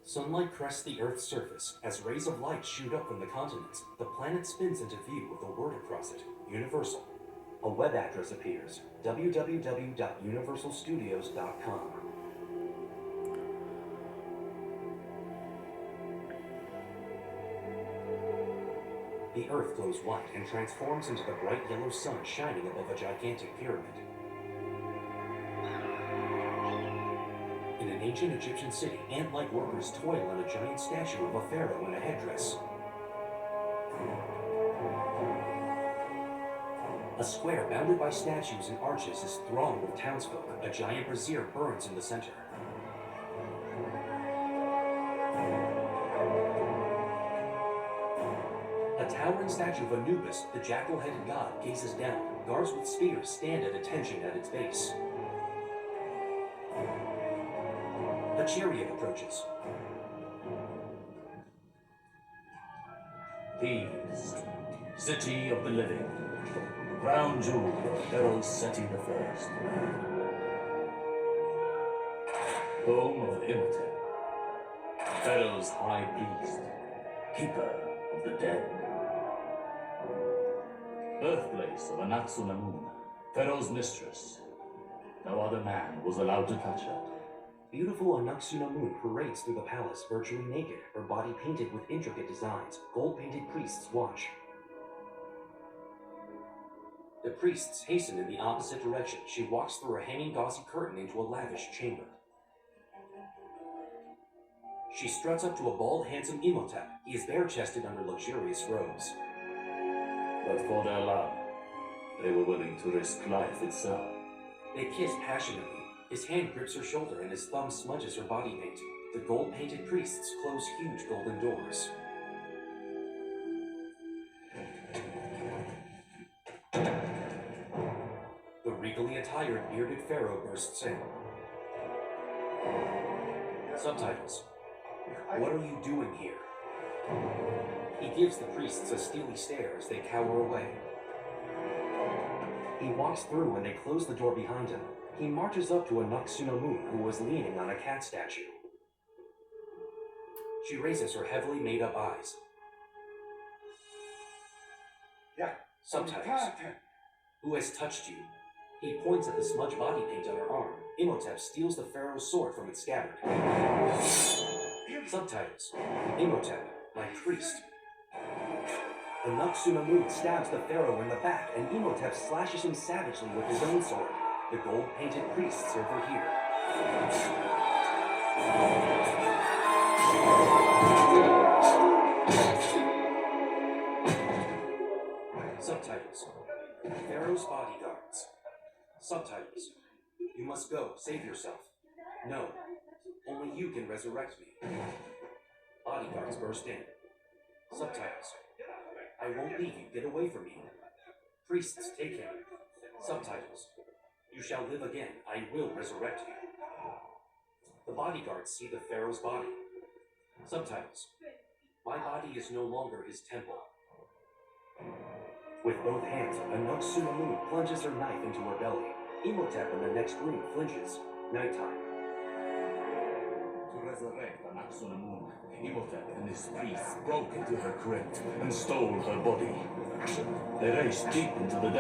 Sunlight crests the Earth's surface. As rays of light shoot up from the continents, the planet spins into view with a word across it, Universal. A web address appears, www.universalstudios.com. The Earth glows white and transforms into the bright yellow sun shining above a gigantic pyramid. In an ancient Egyptian city, ant-like workers toil on a giant statue of a pharaoh in a headdress. A square bounded by statues and arches is thronged with townsfolk. A giant brazier burns in the center. A towering statue of Anubis, the jackal-headed god, gazes down. Guards with spears stand at attention at its base. A chariot approaches. Peace, city of the living, crown jewel of Pharaoh Seti I, home of Imhotep, Pharaoh's high priest, keeper of the dead, birthplace of Anaxunamun, Pharaoh's mistress. No other man was allowed to touch her. Beautiful Anaxunamun parades through the palace virtually naked, her body painted with intricate designs. Gold-painted priests watch. The priests hasten in the opposite direction. She walks through a hanging gauzy curtain into a lavish chamber. She struts up to a bald, handsome Imhotep. He is bare-chested under luxurious robes. But for their love, they were willing to risk life itself. They kiss passionately. His hand grips her shoulder and his thumb smudges her body paint. The gold-painted priests close huge golden doors. The regally attired, bearded pharaoh bursts in. Subtitles. What are you doing here? He gives the priests a steely stare as they cower away. He walks through and they close the door behind him. He marches up to Anaxunamun, who was leaning on a cat statue. She raises her heavily made-up eyes. Subtitles. Who has touched you? He points at the smudged body paint on her arm. Imhotep steals the pharaoh's sword from its scabbard. Subtitles. Imhotep, my priest. Anaxunamun stabs the pharaoh in the back, and Imhotep slashes him savagely with his own sword. The gold-painted priests overhear. Subtitles. Pharaoh's bodyguards. Subtitles. You must go. Save yourself. No. Only you can resurrect me. Bodyguards burst in. Subtitles. I won't leave you. Get away from me. Priests, take him. Subtitles. You shall live again. I will resurrect you. The bodyguards see the pharaoh's body. Subtitles. My body is no longer his temple. With both hands, Anaxunamun plunges her knife into her belly. Imhotep in the next room flinches. Nighttime. To resurrect Anaxunamun, Imhotep and his priests broke into her crypt and stole her body. They raced deep into the